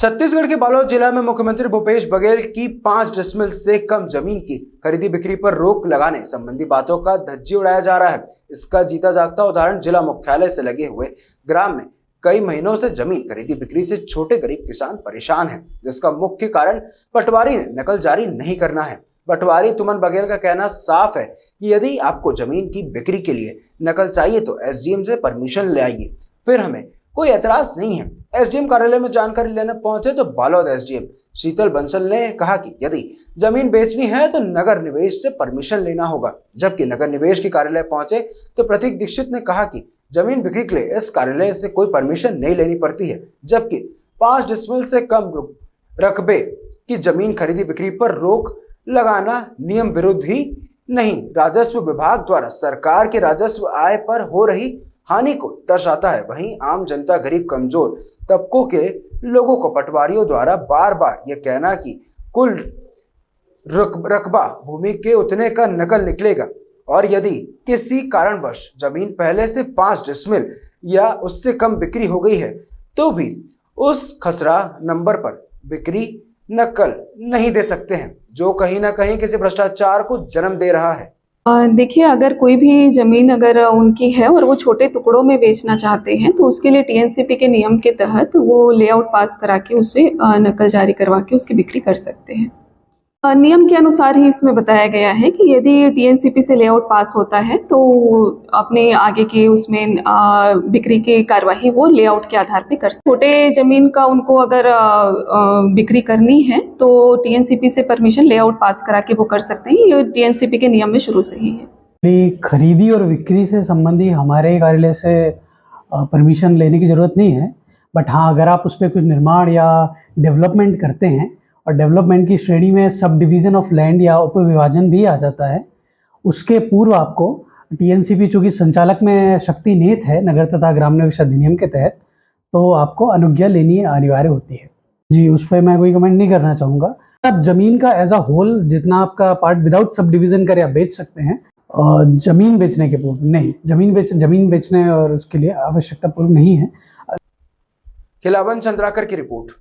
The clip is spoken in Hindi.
छत्तीसगढ़ के बालोद जिला में मुख्यमंत्री भूपेश बघेल की 5 डिसमिल से कम जमीन की खरीदी बिक्री पर रोक लगाने संबंधी बातों का धज्जी उड़ाया जा रहा है। इसका जीता जागता उदाहरण जिला मुख्यालय से लगे हुए ग्राम में कई महीनों से जमीन खरीदी बिक्री से छोटे गरीब किसान परेशान हैं, जिसका मुख्य कारण पटवारी ने नकल जारी नहीं करना है। पटवारी तुमन बघेल का कहना साफ है कि यदि आपको जमीन की बिक्री के लिए नकल चाहिए तो एसडीएम से परमिशन ले आइए, फिर हमें कोई एतराज नहीं है। एसडीएम कार्यालय में जानकारी लेने पहुंचे तो बालोद एसडीएम शीतल बंसल ने कहा कि यदि जमीन बेचनी है तो नगर निवेश से परमिशन लेना होगा, जबकि नगर निवेश के कार्यालय पहुंचे तो प्रतीक दीक्षित ने कहा कि जमीन बिक्री के लिए इस कार्यालय से कोई परमिशन नहीं लेनी पड़ती है, जबकि 5 डिसमिल से कम रकबे की जमीन खरीदी बिक्री पर रोक लगाना नियम विरुद्ध ही नहीं, राजस्व विभाग द्वारा सरकार के राजस्व आय पर हो रही हानि को दर्शाता है। वहीं आम जनता, गरीब, कमजोर तबकों के लोगों को पटवारियों द्वारा बार बार यह कहना कि कुल रकबा भूमि के उतने का नकल निकलेगा और यदि किसी कारणवश जमीन पहले से 5 डिसमिल या उससे कम बिक्री हो गई है तो भी उस खसरा नंबर पर बिक्री नकल नहीं दे सकते हैं, जो कहीं ना कहीं किसी भ्रष्टाचार को जन्म दे रहा है। देखिए, अगर कोई भी ज़मीन अगर उनकी है और वो छोटे टुकड़ों में बेचना चाहते हैं तो उसके लिए टीएनसीपी के नियम के तहत वो लेआउट पास करा के उसे नकल जारी करवा के उसकी बिक्री कर सकते हैं। नियम के अनुसार ही इसमें बताया गया है कि यदि टीएनसीपी से लेआउट पास होता है तो अपने आगे के उसमें बिक्री की कार्यवाही वो लेआउट के आधार पे कर सकते। छोटे ज़मीन का उनको अगर बिक्री करनी है तो टीएनसीपी से परमिशन लेआउट पास करा के वो कर सकते हैं। ये टीएनसीपी के नियम में शुरू से ही है। खरीदी और बिक्री से संबंधी हमारे कार्यालय से परमिशन लेने की ज़रूरत नहीं है, बट हाँ, अगर आप उस पर कुछ निर्माण या डेवलपमेंट करते हैं और डेवलपमेंट की श्रेणी में सब डिवीज़न ऑफ लैंड या उपविभाजन भी आ जाता है, उसके पूर्व आपको टीएनसीपी चूँकि संचालक में शक्ति निहित है नगर तथा ग्राम निवेश अधिनियम के तहत, तो आपको अनुज्ञा लेनी अनिवार्य होती है। जी, उस पर मैं कोई कमेंट नहीं करना चाहूँगा। आप ज़मीन का एज अ होल जितना आपका पार्ट विदाउट सब डिवीज़न करे आप बेच सकते हैं, और ज़मीन बेचने के पूर्व नहीं, ज़मीन बेचने और उसके लिए आवश्यकता पूर्व नहीं है। खिलावन चंद्राकर की रिपोर्ट।